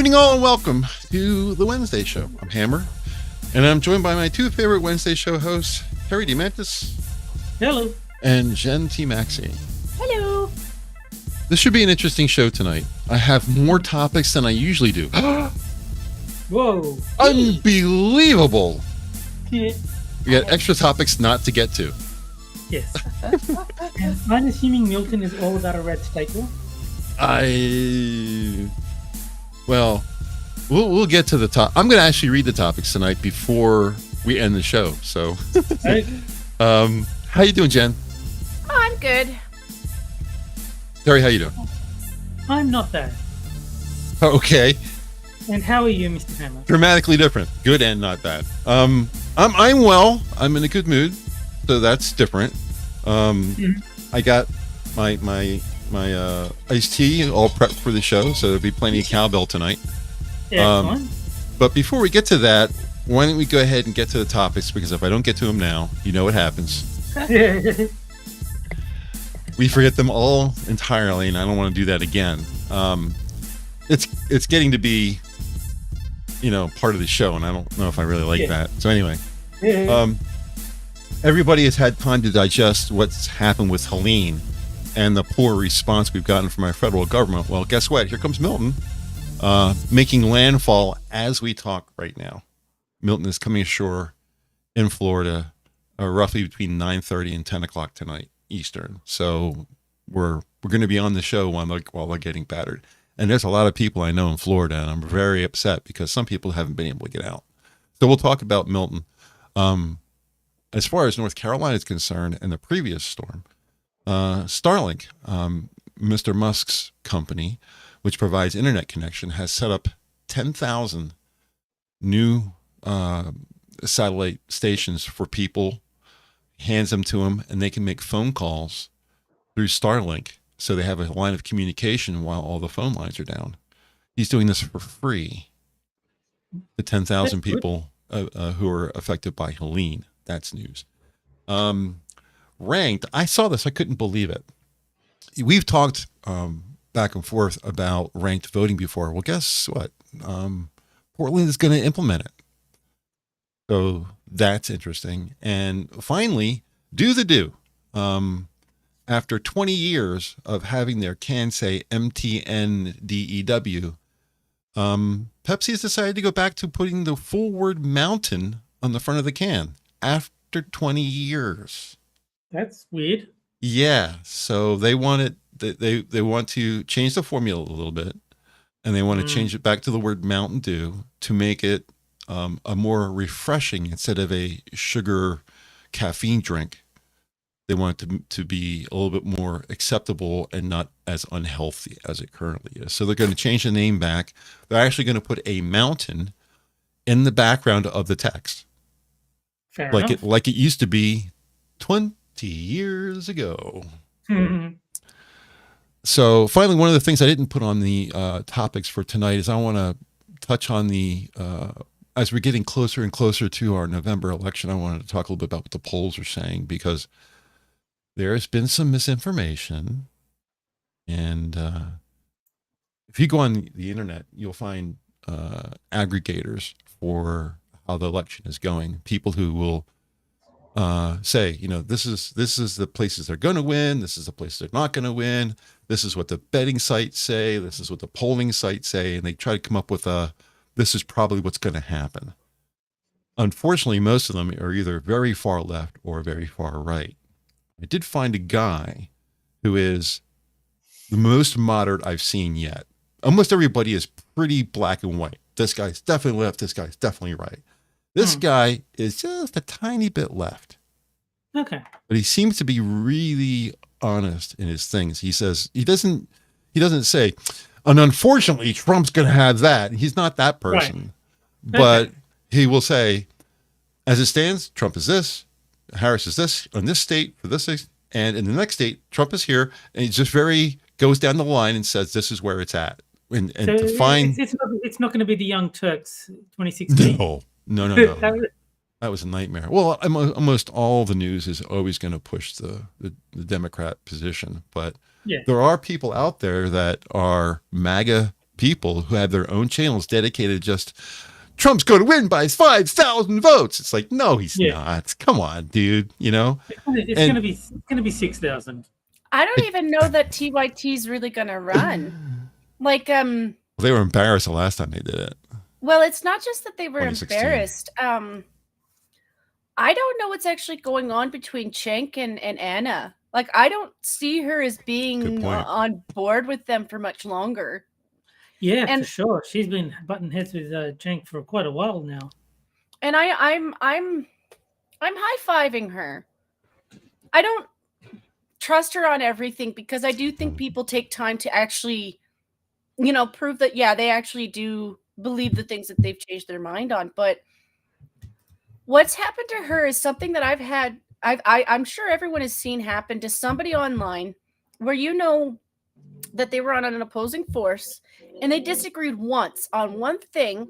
evening all and welcome to the Wednesday show. I'm Hammer and I'm joined by my two favorite Wednesday show hosts, Harry D. Mantis. Hello. And Jen T. Maxey. Hello. This should be an interesting show tonight. I have more topics than I usually do. Whoa. Unbelievable. Yeah. We got extra topics not to get to. Yes. And I'm assuming Milton is all about a red staple. Well, we'll get to the top. I'm going to actually read the topics tonight before we end the show. So, how you doing, Jen? Oh, I'm good. Terry, how you doing? I'm not bad. Okay. And how are you, Mr. Hammer? Dramatically different. Good and not bad. I'm well. I'm in a good mood, so that's different. I got my iced tea all prepped for the show, so there'll be plenty of cowbell tonight. Excellent. But before we get to that, why don't we go ahead and get to the topics, because if I don't get to them now, you know what happens. We forget them all entirely, and I don't want to do that again. It's getting to be, part of the show, and I don't know if I really like that. So anyway, everybody has had time to digest what's happened with Helene and the poor response we've gotten from our federal government. Well, guess what? Here comes Milton, making landfall as we talk right now. Milton is coming ashore in Florida, roughly between 9:30 and 10 o'clock tonight Eastern. So we're going to be on the show while they're getting battered. And there's a lot of people I know in Florida, and I'm very upset because some people haven't been able to get out. So we'll talk about Milton. As far as North Carolina is concerned, and the previous storm, Starlink, Mr. Musk's company, which provides internet connection, has set up 10,000 new satellite stations for people, hands them to them, and they can make phone calls through Starlink. So they have a line of communication while all the phone lines are down. He's doing this for free. The 10,000 people who are affected by Helene. That's news. Ranked, I saw this, I couldn't believe it. We've talked back and forth about ranked voting before. Well, guess what? Portland is going to implement it. So that's interesting. And finally, do. After 20 years of having their can say MTNDEW, Pepsi has decided to go back to putting the full word mountain on the front of the can after 20 years. That's weird. Yeah. So they want it, they want to change the formula a little bit, and they want to change it back to the word Mountain Dew to make it a more refreshing instead of a sugar caffeine drink. They want it to be a little bit more acceptable and not as unhealthy as it currently is. So they're going to change the name back. They're actually going to put a mountain in the background of the text. Fair like enough. it used to be 20 years ago. So finally, one of the things I didn't put on the topics for tonight is I want to touch on the, as we're getting closer and closer to our November election, I wanted to talk a little bit about what the polls are saying, because there's been some misinformation. And if you go on the internet, you'll find aggregators for how the election is going. People who will say, this is the places they're going to win. This is the places they're not going to win. This is what the betting sites say. This is what the polling sites say. And they try to come up with this is probably what's going to happen. Unfortunately, most of them are either very far left or very far right. I did find a guy who is the most moderate I've seen yet. Almost everybody is pretty black and white. This guy's definitely left. This guy's definitely right. This guy is just a tiny bit left. Okay. But he seems to be really honest in his things. He says, he doesn't say, and unfortunately, Trump's going to have that. He's not that person. Right. But he will say, as it stands, Trump is this, Harris is this, on this state, for this, and in the next state, Trump is here. And he just goes down the line and says, this is where it's at. And so to find... It's not going to be the Young Turks 2016. No. That was a nightmare. Well, almost all the news is always going to push the Democrat position. But there are people out there that are MAGA people who have their own channels dedicated just Trump's going to win by 5,000 votes. It's like, no, he's not. Come on, dude. You know, it's gonna be 6,000. I don't even know that TYT's really gonna run. Like, they were embarrassed the last time they did it. Well, it's not just that they were 2016. embarrassed. I don't know what's actually going on between Cenk and Anna. Like, I don't see her as being on board with them for much longer. Yeah, for sure. She's been butting heads with Cenk for quite a while now. And I'm high-fiving her. I don't trust her on everything because I do think people take time to actually, you know, prove that, yeah, they actually do believe the things that they've changed their mind on. But what's happened to her is something that I'm sure everyone has seen happen to somebody online where you know that they were on an opposing force and they disagreed once on one thing,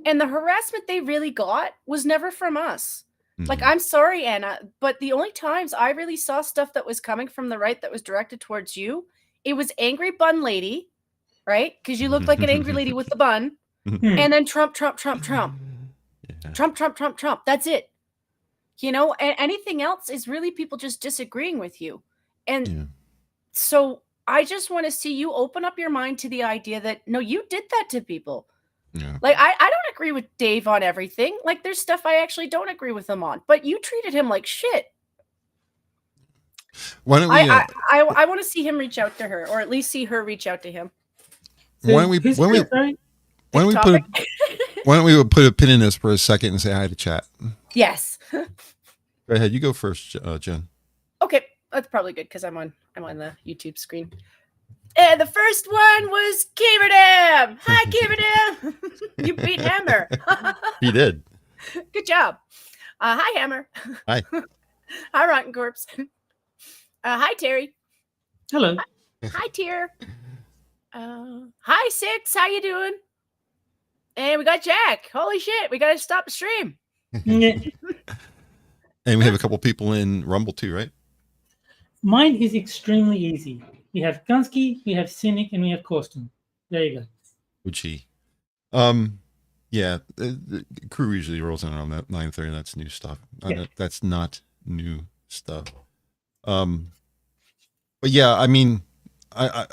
and the harassment they really got was never from us. Like, I'm sorry, Anna, but the only times I really saw stuff that was coming from the right that was directed towards you, it was angry bun lady, right? Because you look like an angry lady with the bun. And then Trump. Yeah. Trump. That's it. You know, and anything else is really people just disagreeing with you. And so I just want to see you open up your mind to the idea that, no, you did that to people. Yeah. Like, I don't agree with Dave on everything. Like, there's stuff I actually don't agree with him on, but you treated him like shit. Why don't we? I want to see him reach out to her, or at least see her reach out to him. So why don't we put a pin in this for a second and say hi to chat? Yes. Go ahead. You go first, Jen. Okay, that's probably good because I'm on the YouTube screen. And the first one was Keverdam. Hi, Keverdam. You beat Hammer. He did. Good job. Hi, Hammer. Hi. Hi, Rotten Corpse. Hi, Terry. Hello. Hi, Tier. Hi, Six. How you doing? And we got Jack. Holy shit. We got to stop the stream. And we have a couple people in Rumble too, right? Mine is extremely easy. We have Gunsky, we have Cynic, and we have Corsten. There you go. Uchi. Yeah, the crew usually rolls in around that 9:30. That's new stuff. That's not new stuff. But yeah, I mean, I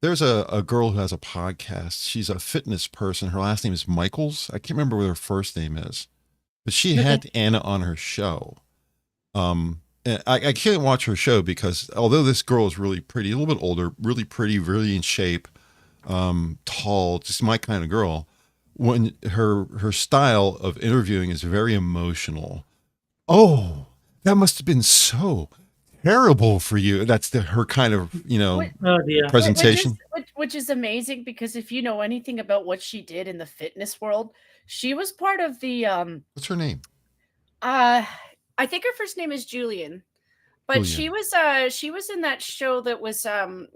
there's a girl who has a podcast. She's a fitness person. Her last name is Michaels. I can't remember what her first name is, but she had Anna on her show. And I can't watch her show because although this girl is really pretty, a little bit older, really pretty, really in shape, tall, just my kind of girl, when her style of interviewing is very emotional. Oh, that must have been so terrible for you. That's her kind of, presentation. Which is amazing because if you know anything about what she did in the fitness world, she was part of the what's her name? I think her first name is Julian, but she was in that show that was my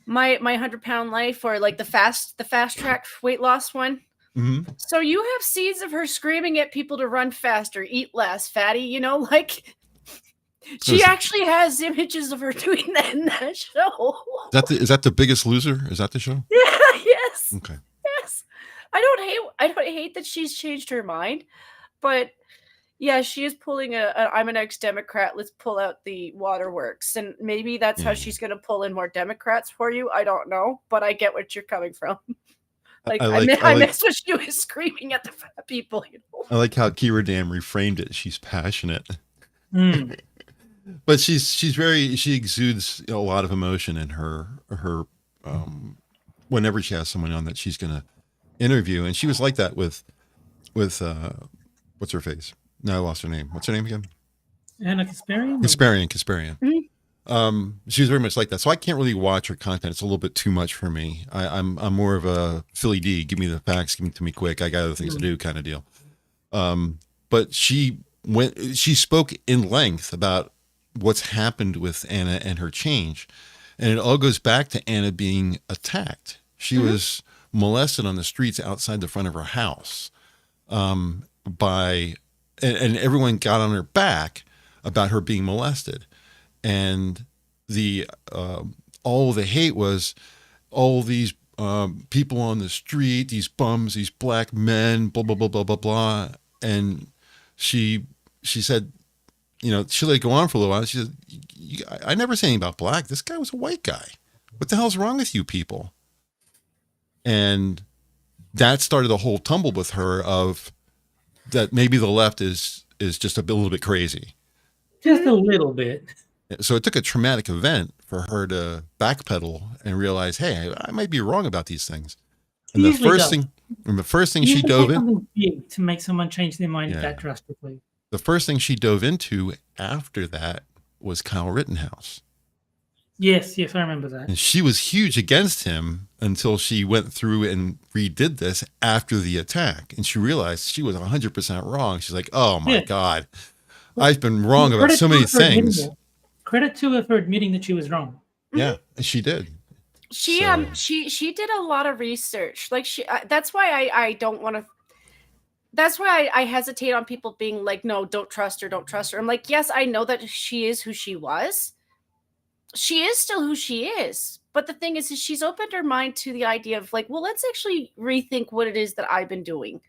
100-pound life, or like the fast track weight loss one. Mm-hmm. So you have scenes of her screaming at people to run faster, eat less, fatty, like she actually has images of her doing that in that show. Is that the Biggest Loser? Is that the show? Yeah. Yes. Okay. Yes. I don't hate that she's changed her mind, but yeah, she is pulling I'm an ex-Democrat. Let's pull out the waterworks. And maybe that's how she's going to pull in more Democrats for you. I don't know, but I get what you're coming from. I miss what she was screaming at the fat people. I like how Kira Dam reframed it. She's passionate. But she exudes a lot of emotion in her whenever she has someone on that she's going to interview. And she was like that with what's her face? No, I lost her name. What's her name again? Anna Kasparian? Kasparian. Mm-hmm. She was very much like that. So I can't really watch her content. It's a little bit too much for me. I'm more of a Philly D. Give me the facts. Give me to me quick. I got other things to do kind of deal. But she spoke in length about what's happened with Anna and her change. And it all goes back to Anna being attacked. She was molested on the streets outside the front of her house and everyone got on her back about her being molested. And all the hate was, all these people on the street, these bums, these black men, blah blah blah blah blah blah. And she said, you know, she let it go on for a little while. She said, I never said anything about black. This guy was a white guy. What the hell's wrong with you people? And that started a whole tumble with her of that maybe the left is just a little bit crazy. Just a little bit. So it took a traumatic event for her to backpedal and realize, hey, I might be wrong about these things. And the first thing she dove in, something big to make someone change their mind that drastically. The first thing she dove into after that was Kyle Rittenhouse. Yes, I remember that. And she was huge against him until she went through and redid this after the attack. And she realized she was 100% wrong. She's like, oh my God, I've been wrong about so many things. Credit to her for admitting that she was wrong. Yeah, she did. She did a lot of research. Like that's why I don't want to. That's why I hesitate on people being like, no, don't trust her, don't trust her. I'm like, yes, I know that she is who she was. She is still who she is. But the thing is she's opened her mind to the idea of like, well, let's actually rethink what it is that I've been doing.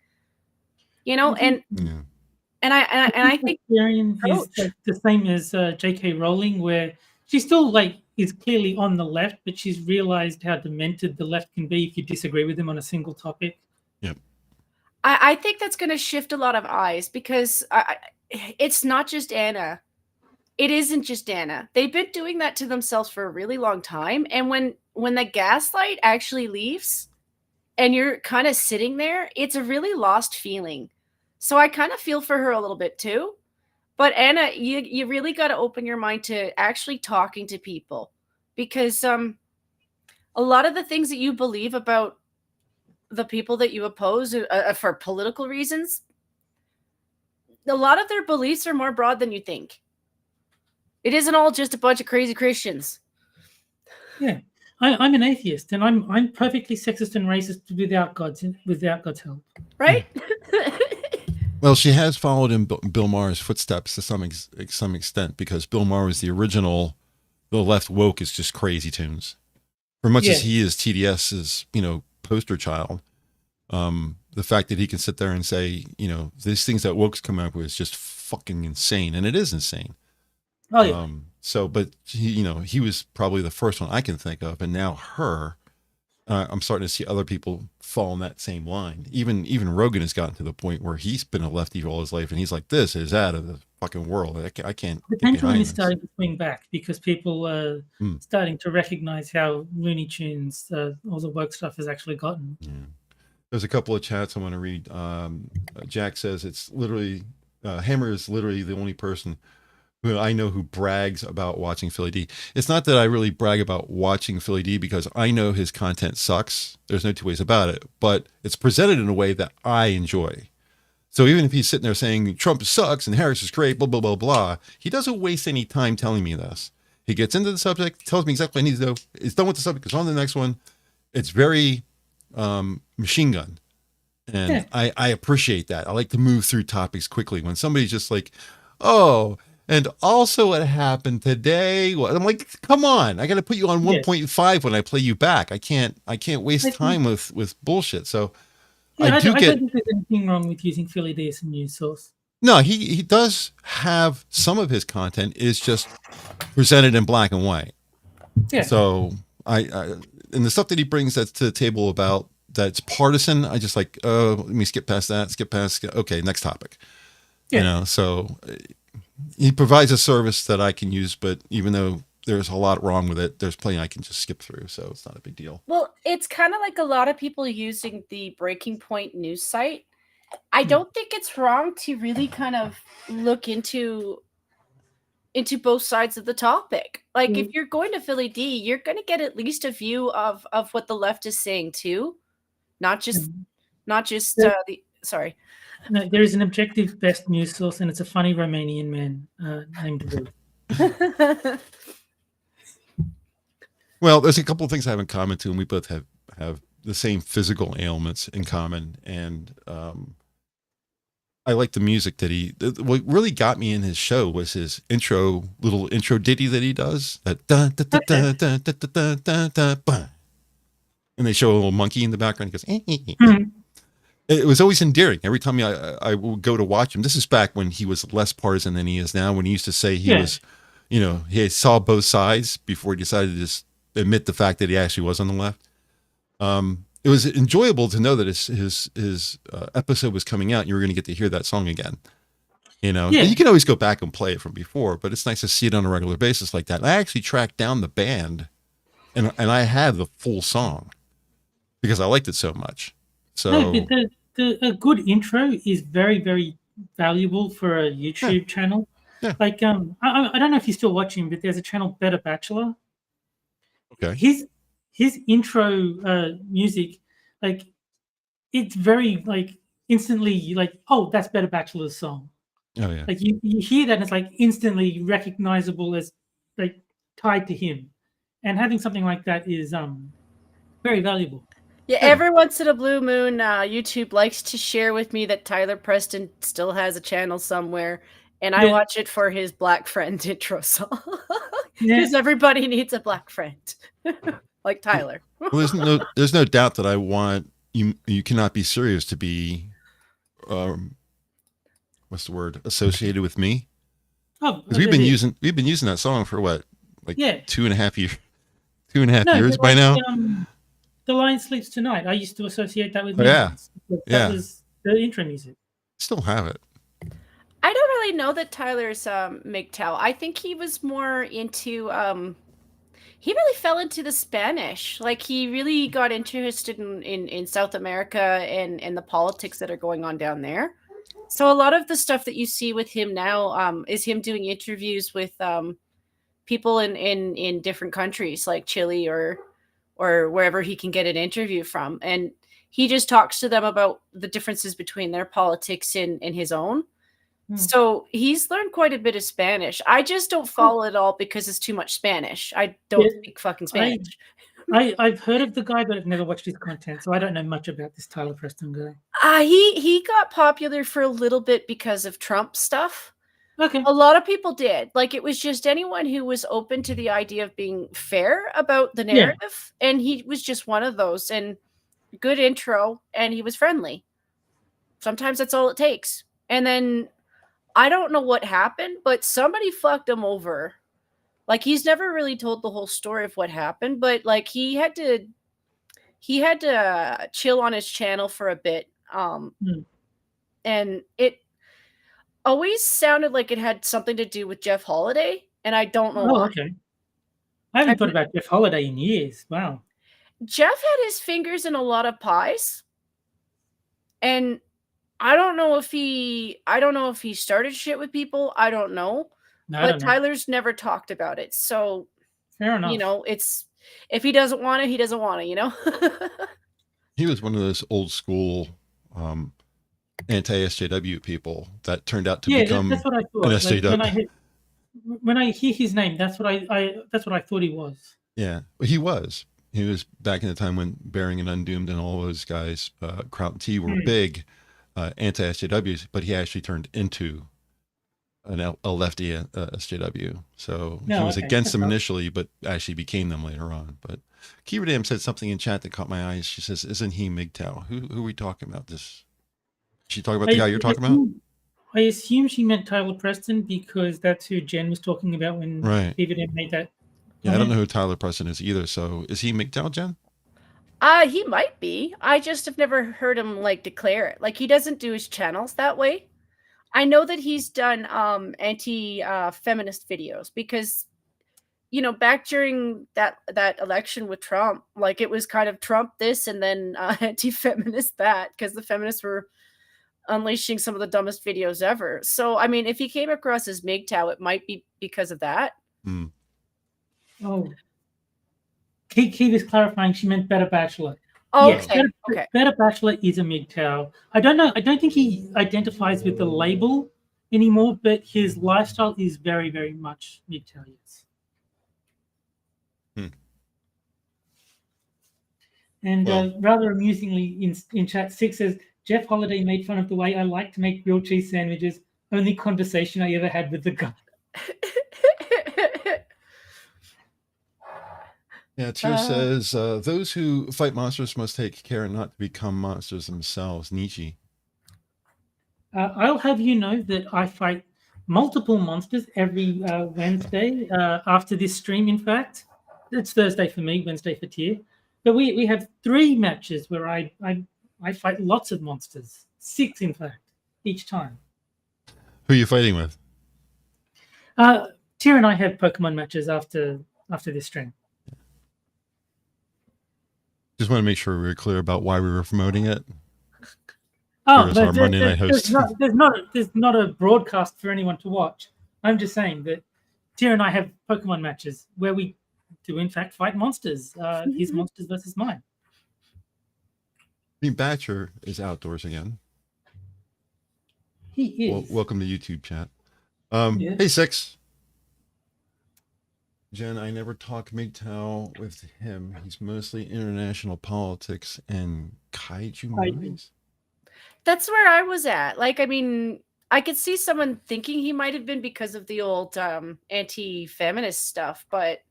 You know, and I think Arian is the same as J.K. Rowling, where she still like is clearly on the left, but she's realized how demented the left can be if you disagree with them on a single topic. Yep. I think that's going to shift a lot of eyes because it's not just Anna. It isn't just Anna. They've been doing that to themselves for a really long time. And when the gaslight actually leaves and you're kind of sitting there, it's a really lost feeling. So I kind of feel for her a little bit too. But Anna, you really got to open your mind to actually talking to people because a lot of the things that you believe about the people that you oppose for political reasons, a lot of their beliefs are more broad than you think. It isn't all just a bunch of crazy Christians. Yeah, I'm an atheist, and I'm perfectly sexist and racist without God's help. Right? Well, she has followed in Bill Maher's footsteps to some extent because Bill Maher was the original. The left woke is just crazy tunes. For much as he is TDS's, poster child, the fact that he can sit there and say, these things that woke's come up with is just fucking insane, and it is insane. Oh yeah. But he was probably the first one I can think of, and now I'm starting to see other people fall in that same line. Even Rogan has gotten to the point where he's been a lefty all his life, and he's like, "This is out of the fucking world. I can't." The pendulum is starting to swing back because people are starting to recognize how Looney Tunes all the woke stuff has actually gotten. Yeah. There's a couple of chats I want to read. Jack says it's literally Hammer is literally the only person who I know who brags about watching Philly D. It's not that I really brag about watching Philly D because I know his content sucks. There's no two ways about it, but it's presented in a way that I enjoy. So even if he's sitting there saying Trump sucks and Harris is great, blah, blah, blah, blah, he doesn't waste any time telling me this. He gets into the subject, tells me exactly what I need to know. It's done with the subject, it's on to the next one. It's very machine gun. And I appreciate that. I like to move through topics quickly. When somebody's just like, oh, and also what happened today. I'm like, come on, I got to put you on 1.5 when I play you back. I can't waste time with bullshit. So I don't think there's anything wrong with using Philly D as a news source. No, he does have some of his content is just presented in black and white. Yeah. So I and the stuff that he brings that's to the table about that's partisan, I just like, let me skip past that, okay, next topic. Yeah. So he provides a service that I can use, but even though there's a lot wrong with it, there's plenty I can just skip through, so it's not a big deal. Well, it's kind of like a lot of people using the Breaking Point news site. I don't think it's wrong to really kind of look into both sides of the topic. Like if you're going to Philly D, you're going to get at least a view of what the left is saying too, not just sorry. No, there is an objective best news source, and it's a funny Romanian man named Rude. Well, there's a couple of things I have in common too, and we both have the same physical ailments in common. And I like the music that what really got me in his show was his little intro ditty that he does. That and they show a little monkey in the background. He goes, Mhm. It was always endearing. Every time I would go to watch him. This is back when he was less partisan than he is now. When he used to say he was, he saw both sides before he decided to just admit the fact that he actually was on the left. It was enjoyable to know that his episode was coming out. And you were going to get to hear that song again. And you can always go back and play it from before, but it's nice to see it on a regular basis like that. And I actually tracked down the band, and I had the full song because I liked it so much. So a good intro is very, very valuable for a YouTube channel. Yeah. Like I don't know if you're still watching, but there's a channel, Better Bachelor. Okay. His intro music, like it's very like instantly like, oh, that's Better Bachelor's song. Oh yeah. Like you hear that and it's like instantly recognizable as like tied to him. And having something like that is very valuable. Yeah, every once in a blue moon, YouTube likes to share with me that Tyler Preston still has a channel somewhere, and I watch it for his Black Friend intro song. Because everybody needs a black friend, like Tyler. Well, there's no doubt that I want you cannot be serious to be, what's the word, associated with me. Oh, because we've been using that song for what, like 2.5 years by now. The Lion Sleeps Tonight. I used to associate that with that was the intro music. Still have it. I don't really know that Tyler's MGTOW. I think he was more into he really fell into the Spanish. Like he really got interested in South America and the politics that are going on down there. So a lot of the stuff that you see with him now is him doing interviews with people in different countries like Chile or wherever he can get an interview from. And he just talks to them about the differences between their politics and his own. So he's learned quite a bit of Spanish. I just don't follow it all because it's too much Spanish. I don't speak fucking Spanish. I've heard of the guy, but I've never watched his content, so I don't know much about this Tyler Preston guy. He got popular for a little bit because of Trump stuff. Okay. A lot of people did. Like it was just anyone who was open to the idea of being fair about the narrative. And he was just one of those. And good intro, and he was friendly. Sometimes that's all it takes. And then I don't know what happened, but somebody fucked him over. Like he's never really told the whole story of what happened, but like he had to chill on his channel for a bit. And it always sounded like it had something to do with Jeff Holiday, and I don't know why. Okay. I haven't thought about Jeff Holiday in years. Wow. Jeff had his fingers in a lot of pies, and I don't know if he started shit with people. I don't know. No, but Tyler's never talked about it. So fair enough. It's if he doesn't want it, he doesn't want it, He was one of those old school anti-SJW people that turned out to become that's what I thought. an SJW. Like when I hear his name, that's what I thought he was. Yeah, he was. He was back in the time when Bering and Undoomed and all those guys, Kraut and T, were big anti-SJWs, but he actually turned into a lefty SJW. So he was against them initially, but actually became them later on. But Kira Dam said something in chat that caught my eyes. She says, "Isn't he MGTOW?" Who are we talking about? She talking about the guy you're talking about? I assume she meant Tyler Preston because that's who Jen was talking about when Kira Dam made that. Yeah, I don't know who Tyler Preston is either. So is he MGTOW, Jen? He might be. I just have never heard him like declare it. Like he doesn't do his channels that way. I know that he's done anti-feminist videos because, back during that election with Trump, like it was kind of Trump this and then anti-feminist that because the feminists were unleashing some of the dumbest videos ever. So, I mean, if he came across as MGTOW, it might be because of that. Oh. Key was clarifying she meant Better Bachelor. Oh, yes, okay. Better Bachelor is a MGTOW. I don't know. I don't think he identifies with the label anymore, but his lifestyle is very, very much MGTOW, yes. And rather amusingly, in chat, Six says, Jeff Holiday made fun of the way I like to make grilled cheese sandwiches. Only conversation I ever had with the guy. Yeah, Tier says, those who fight monsters must take care not to become monsters themselves. Nietzsche. I'll have you know that I fight multiple monsters every Wednesday after this stream. In fact, it's Thursday for me, Wednesday for Tier. But we have 3 matches where I fight lots of monsters, 6 in fact, each time. Who are you fighting with? Tier and I have Pokemon matches after this stream. Just want to make sure we were clear about why we were promoting it. Oh, our Monday night host. There's not a broadcast for anyone to watch. I'm just saying that Tier and I have Pokemon matches where we do in fact fight monsters. His monsters versus mine. Batcher is outdoors again. He is. Welcome to YouTube chat. Yeah. Hey, Six. Jen, I never talk MGTOW with him. He's mostly international politics and kaiju movies. That's where I was at. Like, I mean, I could see someone thinking he might have been because of the old anti-feminist stuff, but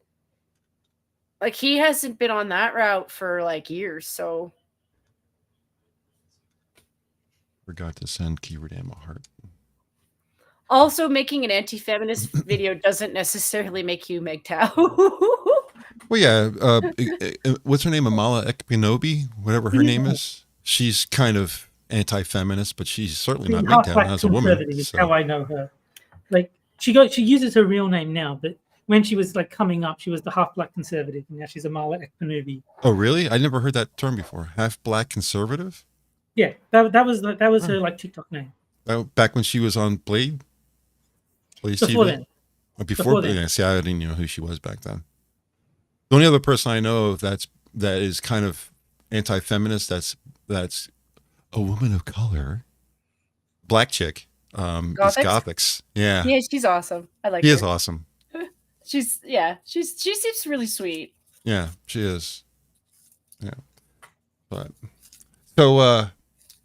like he hasn't been on that route for like years. So forgot to send keyword ammo heart. Also, making an anti-feminist video doesn't necessarily make you MGTOW. Well, yeah. What's her name? Amala Ekpinobi, whatever her name is. She's kind of anti-feminist, but she's certainly not MGTOW as a woman. Is how I know her. Like she uses her real name now, but when she was like coming up, she was the half black conservative, and now she's Amala Ekpinobi. Oh, really? I never heard that term before. Half black conservative. Yeah, that was her like TikTok name. Back when she was on Blade. Before then. Before then. Yeah, see, I didn't know who she was back then. The only other person I know of that is kind of anti-feminist, that's a woman of color, black chick, is Gothics. Yeah. Yeah, she's awesome. I like her. She is awesome. She seems really sweet. Yeah, she is. Yeah. But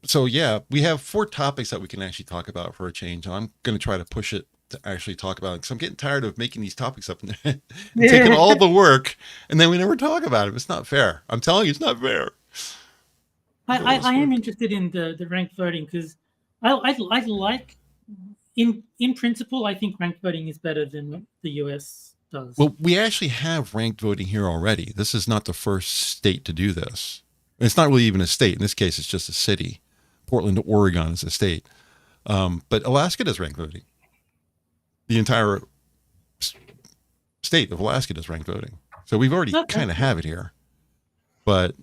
so yeah, we have 4 topics that we can actually talk about for a change. I'm going to try to push it to actually talk about it because I'm getting tired of making these topics up and taking all the work and then we never talk about it. It's not fair. I'm telling you, it's not fair. I am interested in the ranked voting because I like in principle I think ranked voting is better than what the US does. Well, we actually have ranked voting here already. This is not the first state to do this. It's not really even a state. In this case, it's just a city. Portland, Oregon is a state. But Alaska does ranked voting. The entire state of Alaska does ranked voting. So we've already kind of have it here. But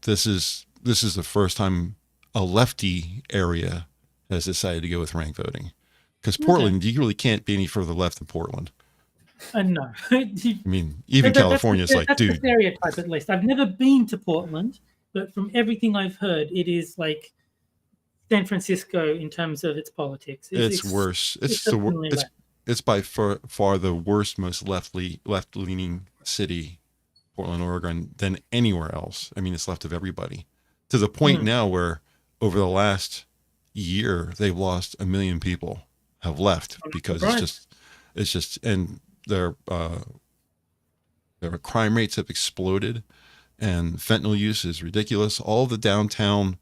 this is the first time a lefty area has decided to go with ranked voting. Because Portland, you really can't be any further left than Portland. No. I mean, even California's like, that's dude. The stereotype, at least. I've never been to Portland, but from everything I've heard, it is like San Francisco in terms of its politics. It's worse. It's by far the worst, most left-leaning city, Portland, Oregon, than anywhere else. I mean, it's left of everybody. To the point now where over the last year, they've lost 1 million people have left because it's just, and their crime rates have exploded and fentanyl use is ridiculous. All the downtown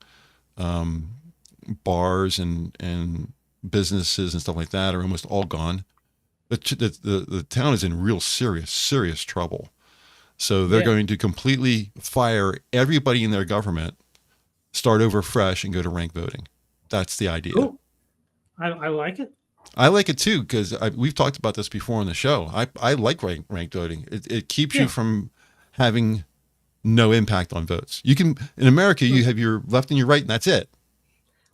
bars and businesses and stuff like that are almost all gone. The town is in real serious trouble. So they're going to completely fire everybody in their government, start over fresh, and go to ranked voting. That's the idea. Cool. I like it. I like it too because we've talked about this before on the show. I like ranked voting. It keeps you from having no impact on votes. You can in America you have your left and your right, and that's it.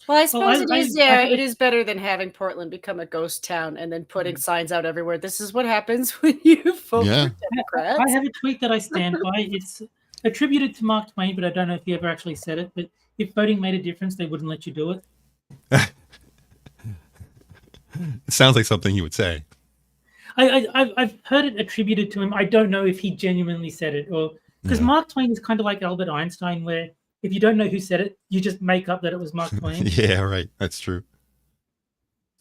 Well, I suppose it is better than having Portland become a ghost town and then putting signs out everywhere. This is what happens when you vote for Democrats. I have a tweet that I stand by. It's attributed to Mark Twain, but I don't know if he ever actually said it. But if voting made a difference, they wouldn't let you do it. It sounds like something he would say. I've heard it attributed to him. I don't know if he genuinely said it, or because Mark Twain is kind of like Albert Einstein, where if you don't know who said it, you just make up that it was Mark Twain. Yeah, right. That's true.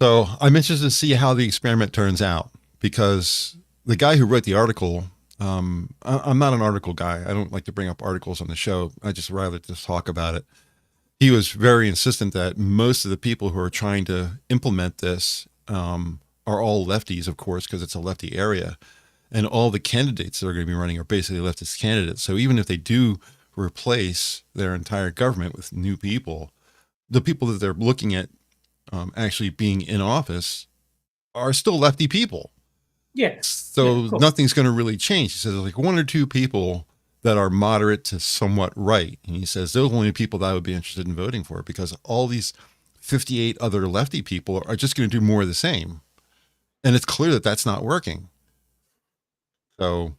So I'm interested to see how the experiment turns out because the guy who wrote the article I'm not an article guy. I don't like to bring up articles on the show. I just rather just talk about it. He was very insistent that most of the people who are trying to implement this are all lefties, of course, because it's a lefty area. And all the candidates that are going to be running are basically leftist candidates. So even if they do replace their entire government with new people, the people that they're looking at actually being in office are still lefty people. Yes. So Yeah, nothing's going to really change. He says like one or two people that are moderate to somewhat right. And he says those are the only people that I would be interested in voting for, because all these 58 other lefty people are just going to do more of the same. And it's clear that that's not working. So.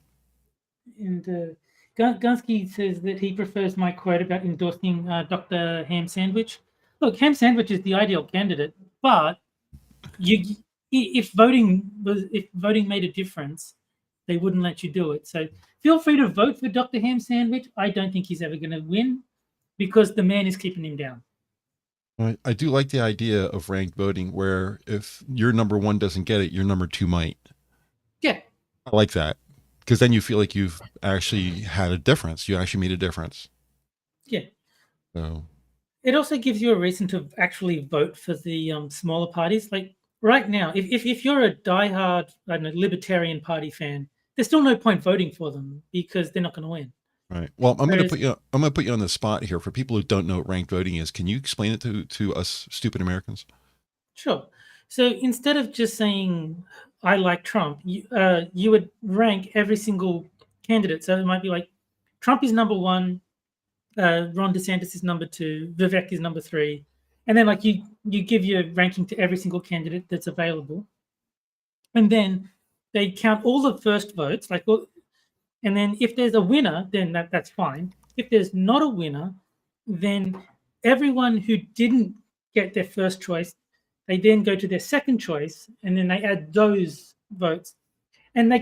And Gunsky says that he prefers my quote about endorsing Dr. Ham Sandwich. Look, Ham Sandwich is the ideal candidate, but if voting made a difference, they wouldn't let you do it. So feel free to vote for Dr. Ham Sandwich. I don't think he's ever going to win because the man is keeping him down. I do like the idea of ranked voting where if your number one doesn't get it, your number two might. Yeah. I like that because then you feel like you've actually had a difference. You actually made a difference. Yeah. So it also gives you a reason to actually vote for the smaller parties. Like right now, if you're a diehard, I don't know, Libertarian Party fan, there's still no point voting for them because they're not going to win. Right. Well, I'm going to put you on the spot here for people who don't know what ranked voting is. Can you explain it to us stupid Americans? Sure. So instead of just saying I like Trump, you would rank every single candidate. So it might be like Trump is number one, Ron DeSantis is number two, Vivek is number three, and then like you give your ranking to every single candidate that's available, and then they count all the first votes, like, and then if there's a winner, then that's fine. If there's not a winner, then everyone who didn't get their first choice, they then go to their second choice, and then they add those votes, and they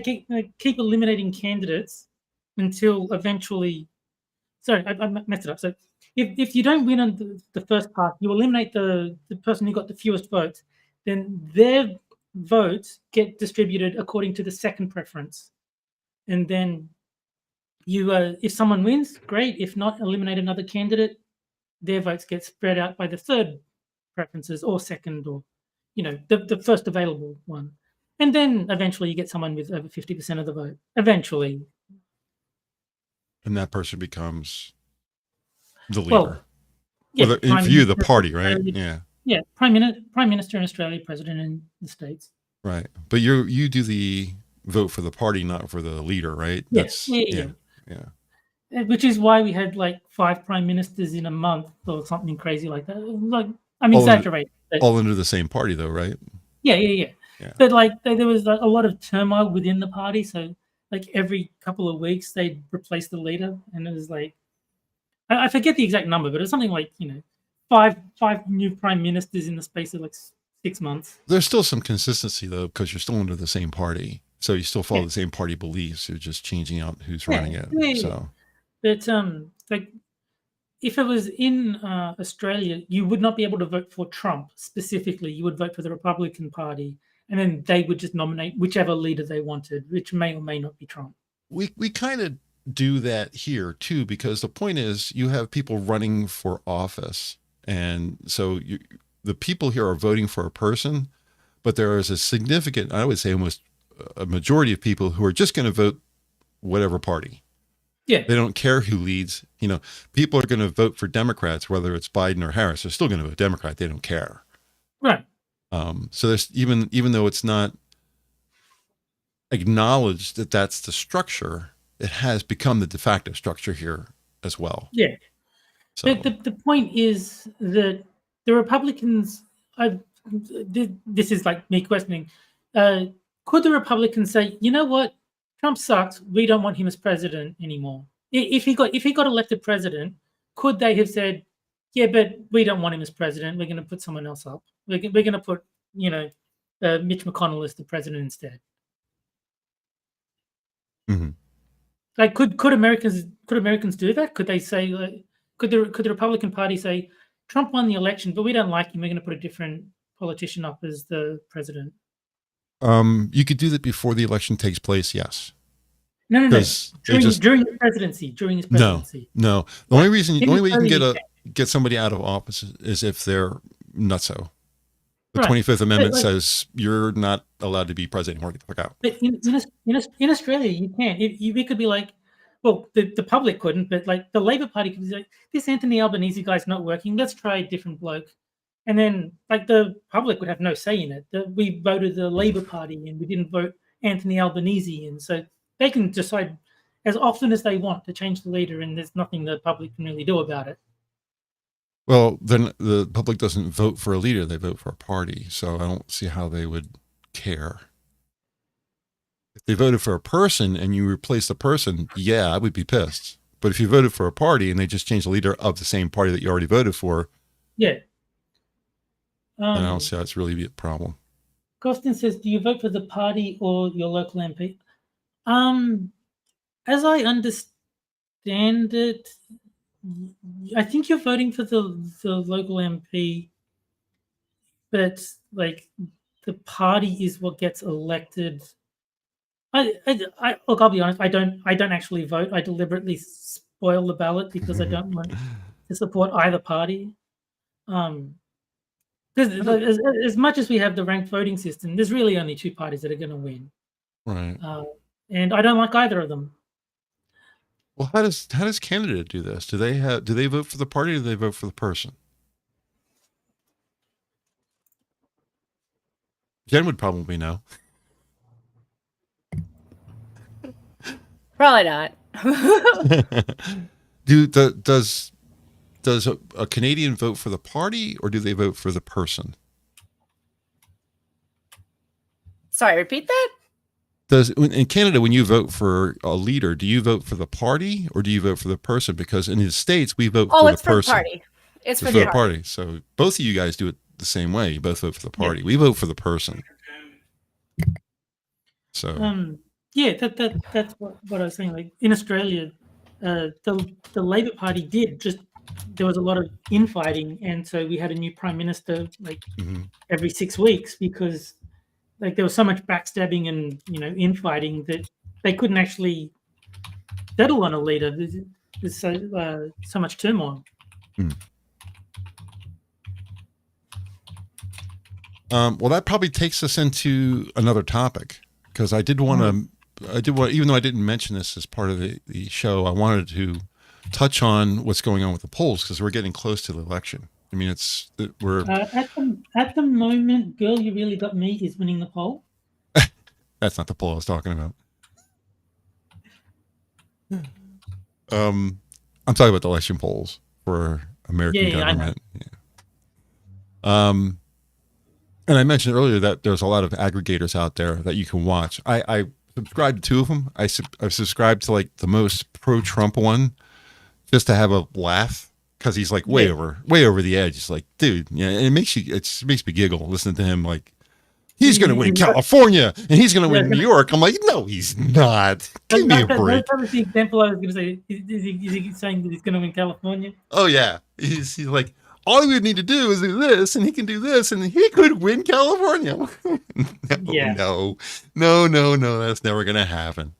keep eliminating candidates until eventually. Sorry, I messed it up. So if you don't win on the first part, you eliminate the person who got the fewest votes, then their votes get distributed according to the second preference. And then you, if someone wins, great. If not, eliminate another candidate. Their votes get spread out by the third preferences or second, or the first available one. And then eventually you get someone with over 50% of the vote. Eventually. And that person becomes the leader. Well, yeah, in view of the party, right? Yeah. Yeah, Prime Minister in Australia, President in the States. Right. But you do the vote for the party, not for the leader, right? Yes. Yeah. Which is why we had like 5 prime ministers in a month or something crazy like that. Like, I'm exaggerating. All under the same party, though, right? Yeah. But like there was a lot of turmoil within the party, so like every couple of weeks they'd replace the leader, and it was like I forget the exact number, but it's something like 5 new prime ministers in the space of like 6 months. There's still some consistency though, because you're still under the same party, so you still follow the same party beliefs. You're just changing out who's running it. So, but like if it was in Australia, you would not be able to vote for Trump specifically. You would vote for the Republican Party, and then they would just nominate whichever leader they wanted, which may or may not be Trump. We kind of do that here too, because the point is you have people running for office, and so the people here are voting for a person, but there is a significant, I would say almost a majority of people who are just going to vote whatever party. Yeah, they don't care who leads. People are going to vote for Democrats, whether it's Biden or Harris. They're still going to vote Democrat. They don't care. Right. So there's even though it's not acknowledged that that's the structure, it has become the de facto structure here as well. Yeah. So the point is that the Republicans, this is like me questioning, could the Republicans say, you know what, Trump sucks, we don't want him as president anymore? If he got elected president, could they have said, yeah, but we don't want him as president, we're going to put someone else up, we're going to put Mitch McConnell as the president instead? Mm-hmm. Like, could Americans do that? Could they say, like, could the Republican Party say, Trump won the election, but we don't like him, we're going to put a different politician up as the president? You could do that before the election takes place, yes. No. Because During his presidency. No. The only way you can Australia, get somebody out of office is if they're nutso. The Right. 25th Amendment But, says you're not allowed to be president anymore. Get the fuck out. But in Australia, you can't. We could be like, well, the public couldn't, but like the Labor Party could be like, this Anthony Albanese guy's not working. Let's try a different bloke. And then like the public would have no say in it. We voted the Labor Party and we didn't vote Anthony Albanese. And so they can decide as often as they want to change the leader, and there's nothing the public can really do about it. Well, then the public doesn't vote for a leader. They vote for a party. So I don't see how they would care. If they voted for a person and you replace the person, yeah, I would be pissed. But if you voted for a party and they just changed the leader of the same party that you already voted for, yeah. then I don't see how it's really a problem. Costin says, do you vote for the party or your local MP? As I understand it, I think you're voting for the local MP, but like the party is what gets elected. Look, I'll be honest. I don't actually vote. I deliberately spoil the ballot because I don't want to support either party. Because as much as we have the ranked voting system, there's really only two parties that are going to win. Right. And I don't like either of them. Well, how does Canada do this? Do they vote for the party or do they vote for the person? Jen would probably know. Probably not. Does a Canadian vote for the party or do they vote for the person? Sorry, repeat that? In Canada, when you vote for a leader, do you vote for the party or do you vote for the person? Because in the States, we vote for the person. Oh, it's for the party. It's for the party. So both of you guys do it the same way. You both vote for the party. Yeah. We vote for the person. So yeah, that's what I was saying. Like in Australia, the Labor Party there was a lot of infighting, and so we had a new prime minister like every 6 weeks because like there was so much backstabbing and infighting that they couldn't actually settle on a leader. There's so much turmoil. Well, that probably takes us into another topic because I did want to, even though I didn't mention this as part of the show, I wanted to touch on what's going on with the polls because we're getting close to the election. I mean, we're at the moment, Girl You Really Got Me is winning the poll. That's not the poll I was talking about. I'm talking about the election polls for American government. Yeah. And I mentioned earlier that there's a lot of aggregators out there that you can watch. I subscribe to two of them. I've subscribed to like the most pro-Trump one just to have a laugh. Because he's like way over the edge. It's like, dude, yeah, and it makes me giggle listening to him. Like, he's going to win California and he's going to win New York. I'm like, no, he's not. Give me a break. That was the example I was going to say. Is he saying that he's going to win California? Oh yeah, he's like, all he would need to do is do this, and he can do this, and he could win California. No, that's never going to happen.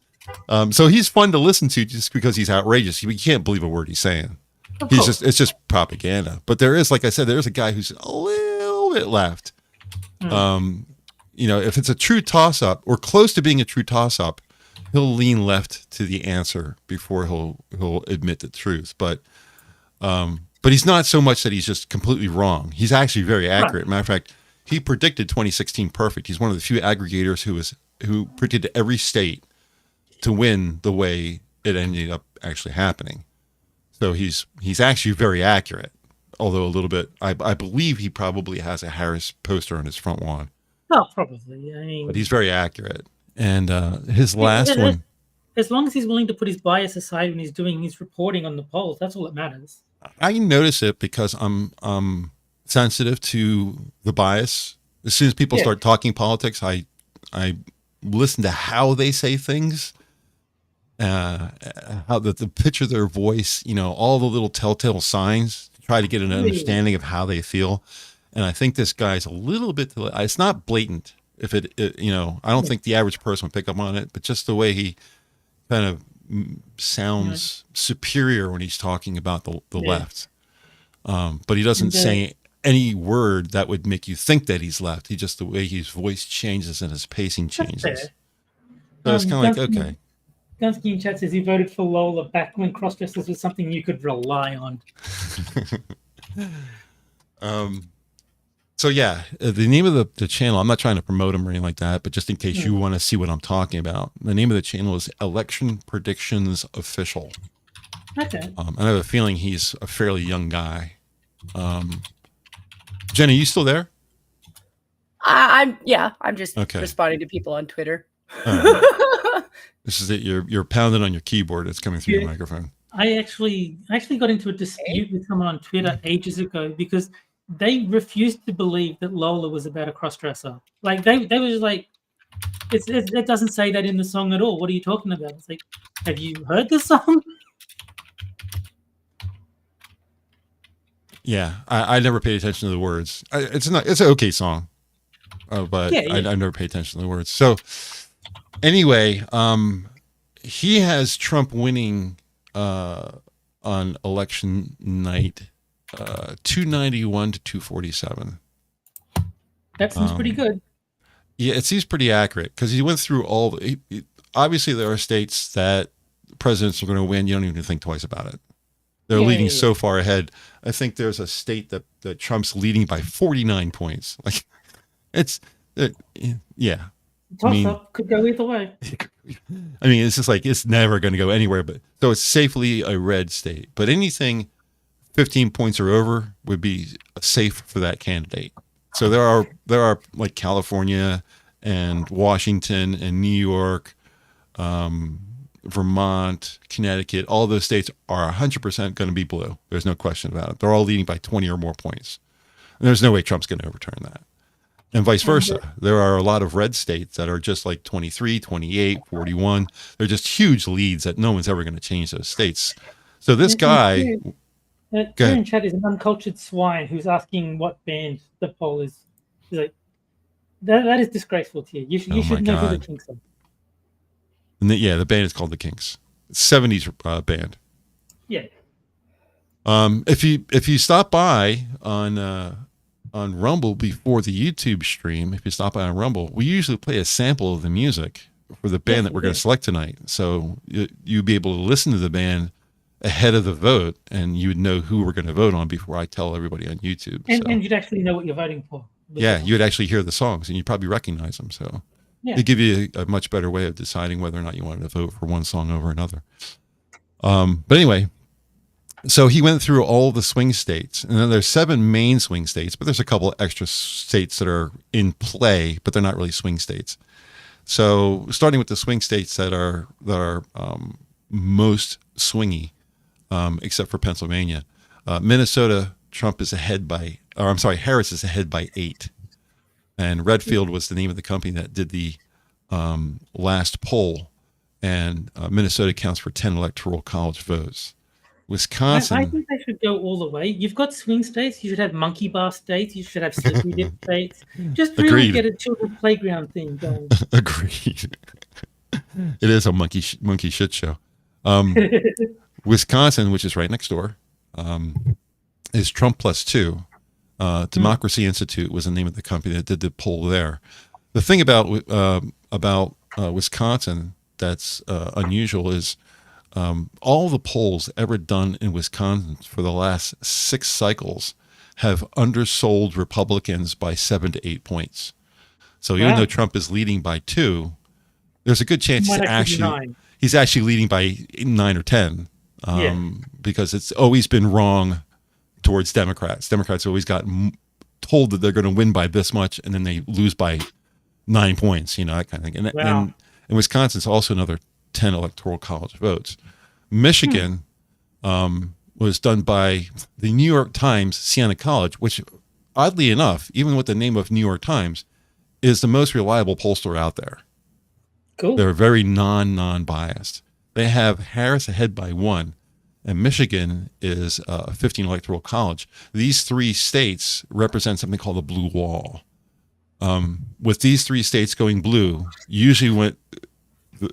So he's fun to listen to just because he's outrageous. You can't believe a word he's saying. It's just propaganda. But there is, like I said, there's a guy who's a little bit left. If it's a true toss-up or close to being a true toss-up, he'll lean left to the answer before he'll admit the truth. But he's not so much that he's just completely wrong. He's actually very accurate. Matter of fact, he predicted 2016 perfect. He's one of the few aggregators who predicted every state to win the way it ended up actually happening. So he's actually very accurate, although a little bit. I believe he probably has a Harris poster on his front lawn. Oh, probably. I mean, but he's very accurate. And his last one, as long as he's willing to put his bias aside when he's doing his reporting on the polls, that's all that matters. I notice it because I'm sensitive to the bias. As soon as people start talking politics, I listen to how they say things. How the pitch of their voice, all the little telltale signs to try to get an understanding of how they feel. And I think this guy's a little bit, it's not blatant. I don't think the average person would pick up on it, but just the way he kind of sounds superior when he's talking about the left. But he doesn't say any word that would make you think that he's left. He just, the way his voice changes and his pacing changes. So it's kind of like, okay. Gunsky in chat says he voted for Lola back when cross-dressers was something you could rely on. So yeah, the name of the channel, I'm not trying to promote him or anything like that, but just in case you want to see what I'm talking about, the name of the channel is Election Predictions Official. Okay. And I have a feeling he's a fairly young guy. Jenny, you still there? I'm just responding to people on Twitter. This is it. You're pounding on your keyboard. It's coming through your microphone. I actually got into a dispute with someone on Twitter ages ago because they refused to believe that Lola was about a crossdresser. Like they were just like, it doesn't say that in the song at all. What are you talking about? It's like, have you heard the song? Yeah, I never paid attention to the words. It's an okay song, but I never paid attention to the words. So anyway, he has Trump winning on election night, 291 to 247. That seems pretty good. Yeah, it seems pretty accurate because he went through all. Obviously, there are states that presidents are going to win. You don't even think twice about it. They're leading so far ahead. I think there's a state that Trump's leading by 49 points. Like, yeah. Toss-up could go either way. I mean, it's just like it's never going to go anywhere. But so it's safely a red state. But anything 15 points or over would be safe for that candidate. So there are like California and Washington and New York, Vermont, Connecticut, all those states are 100% going to be blue. There's no question about it. They're all leading by 20 or more points. And there's no way Trump's going to overturn that. And vice versa. There are a lot of red states that are just like 23, 28, 41. They're just huge leads that no one's ever going to change those states. So this guy... Here in chat is an uncultured swine who's asking what band the poll is. He's like, that is disgraceful to you. You should know who the Kinks are. And the band is called the Kinks. It's 70s band. Yeah. If you stop by on Rumble before the YouTube stream, if you stop by on Rumble, we usually play a sample of the music for the band that we're going to select tonight. So you'd be able to listen to the band ahead of the vote, and you would know who we're going to vote on before I tell everybody on YouTube. And you'd actually know what you're voting for. Yeah, you would actually hear the songs, and you'd probably recognize them. So it'd give you a much better way of deciding whether or not you wanted to vote for one song over another. But anyway, so he went through all the swing states, and then there's 7 main swing states, but there's a couple of extra states that are in play, but they're not really swing states. So starting with the swing states that are most swingy, except for Pennsylvania, Minnesota, Trump is ahead by, or I'm sorry, Harris is ahead by 8. And Redfield was the name of the company that did the last poll, and Minnesota counts for 10 electoral college votes. Wisconsin. I think they should go all the way. You've got swing states. You should have monkey bar states. You should have slippery dip states. Just really get a children's playground thing going. Agreed. It is a monkey shit show. Wisconsin, which is right next door, is Trump +2. Democracy Institute was the name of the company that did the poll there. The thing about Wisconsin that's unusual is all the polls ever done in Wisconsin for the last 6 cycles have undersold Republicans by 7 to 8 points. So even though Trump is leading by 2, there's a good chance he's actually leading by 9 or 10, because it's always been wrong towards Democrats. Democrats always got told that they're going to win by this much, and then they lose by 9 points, that kind of thing. And Wisconsin's also another 10 electoral college votes. Michigan was done by the New York Times Siena College, which, oddly enough, even with the name of New York Times, is the most reliable pollster out there. Cool. They're very non-biased. They have Harris ahead by 1, and Michigan is a 15 electoral college. These 3 states represent something called a blue wall. With these 3 states going blue, usually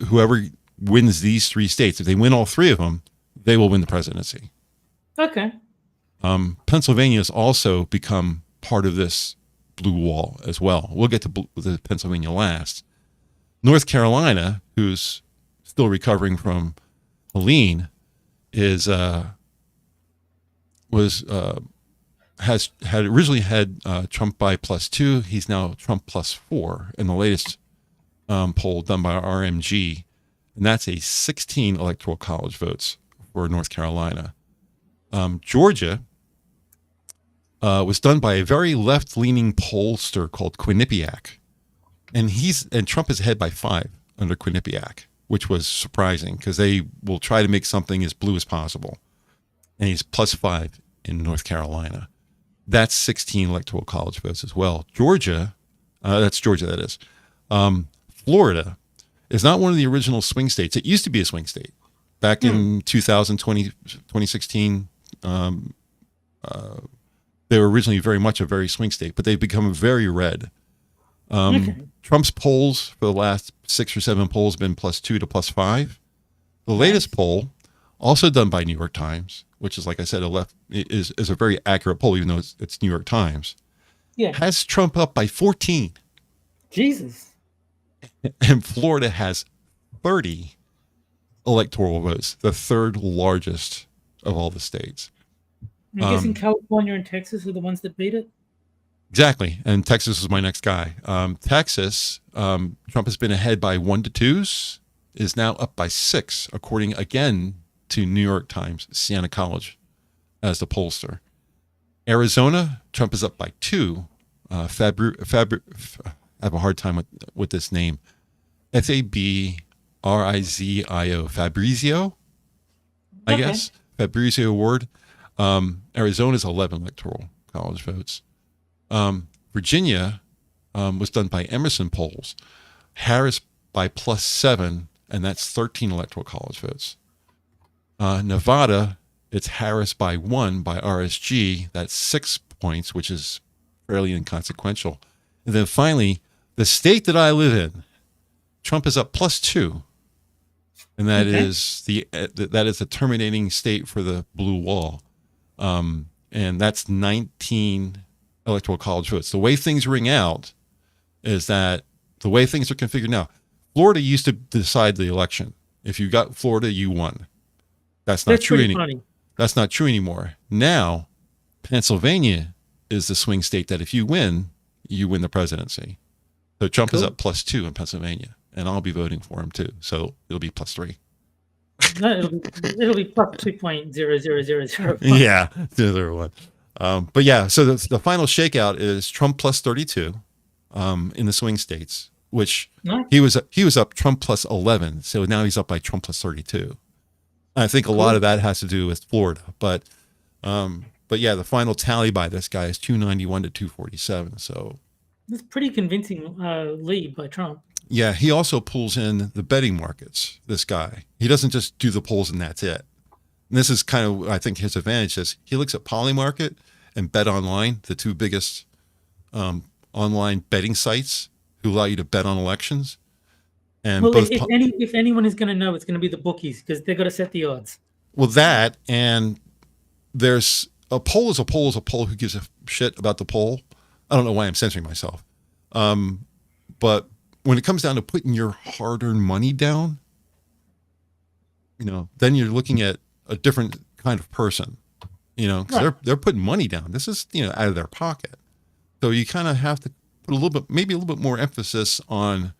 whoever wins these 3 states. If they win all 3 of them, they will win the presidency. Okay. Pennsylvania has also become part of this blue wall as well. We'll get to the Pennsylvania last. North Carolina, who's still recovering from Helene, had originally had Trump by +2. He's now Trump +4 in the latest poll done by RMG, and that's a 16 electoral college votes for North Carolina. Georgia was done by a very left-leaning pollster called Quinnipiac, and Trump is ahead by 5 under Quinnipiac, which was surprising because they will try to make something as blue as possible, and he's +5 in North Carolina. That's 16 electoral college votes as well. Georgia, that's Georgia, that is. Florida is not one of the original swing states. It used to be a swing state. Back in 2016, they were originally very much a very swing state, but they've become very red. Trump's polls for the last 6 or 7 polls have been +2 to +5. The latest poll, also done by New York Times, which is, like I said, is a very accurate poll, even though it's New York Times, has Trump up by 14. Jesus. And Florida has 30 electoral votes, the 3rd largest of all the states. I'm guessing California and Texas are the ones that beat it? Exactly. And Texas is my next guy. Texas, Trump has been ahead by 1 to 2s, is now up by 6, according again to New York Times, Siena College as the pollster. Arizona, Trump is up by 2. I have a hard time with this name. Fabrizio, Fabrizio, I guess. Fabrizio Ward. Arizona's 11 electoral college votes. Virginia was done by Emerson polls. Harris by +7, and that's 13 electoral college votes. Nevada, it's Harris by 1 by RSG. That's 6 points, which is fairly inconsequential. And then finally, the state that I live in, Trump is up +2, and that is the terminating state for the blue wall, and that's 19 electoral college votes. The way things ring out is that the way things are configured now, Florida used to decide the election. If you got Florida, you won. That's not true anymore. That's not true anymore. Now, Pennsylvania is the swing state that if you win the presidency. So Trump is up +2 in Pennsylvania, and I'll be voting for him too. So it'll be +3. No, it'll be +2.00005. Yeah, 0.01. But yeah, so the final shakeout is Trump +32 in the swing states, which he was up Trump +11, so now he's up by Trump +32. I think a lot of that has to do with Florida, but yeah, the final tally by this guy is 291 to 247. So that's pretty convincing lead by Trump. Yeah, he also pulls in the betting markets. This guy, he doesn't just do the polls and that's it. And this is kind of, I think, his advantage is he looks at Polymarket and Bet Online, the 2 biggest online betting sites who allow you to bet on elections. And well, if anyone is going to know, it's going to be the bookies because they've got to set the odds. Well, that, and there's a poll is a poll is a poll. Who gives a shit about the poll? I don't know why I'm censoring myself. But when it comes down to putting your hard-earned money down, then you're looking at a different kind of person, because they're putting money down. This is, out of their pocket. So you kind of have to put maybe a little bit more emphasis on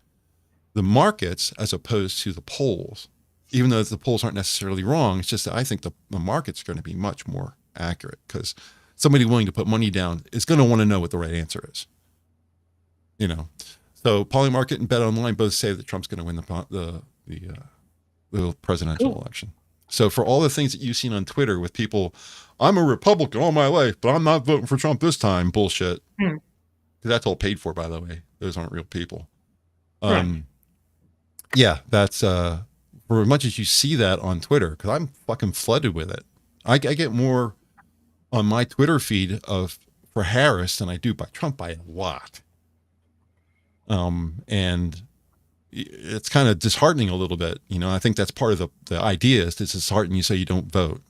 the markets as opposed to the polls, even though the polls aren't necessarily wrong. It's just that I think the market's going to be much more accurate because somebody willing to put money down is going to want to know what the right answer is. So Polymarket and Bet Online both say that Trump's going to win the presidential election. So for all the things that you've seen on Twitter with people, I'm a Republican all my life, but I'm not voting for Trump this time, bullshit. Because that's all paid for, by the way. Those aren't real people. Yeah, that's for as much as you see that on Twitter, because I'm fucking flooded with it. I get more on my Twitter feed for Harris than I do by Trump by a lot. And it's kind of disheartening a little bit. You know, I think that's part of the idea is to dishearten you so you don't vote.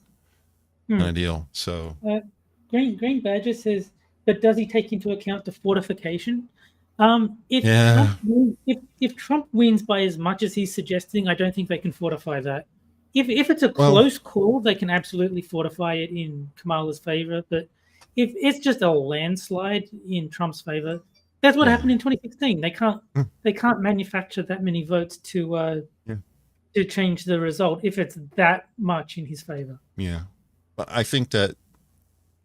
Ideal. So Green Badger says, but does he take into account the fortification? If Trump wins by as much as he's suggesting, I don't think they can fortify that. If it's a close call, they can absolutely fortify it in Kamala's favor. But if it's just a landslide in Trump's favor, that's what happened in 2016. They can't manufacture that many votes to change the result if it's that much in his favor. Yeah, but I think that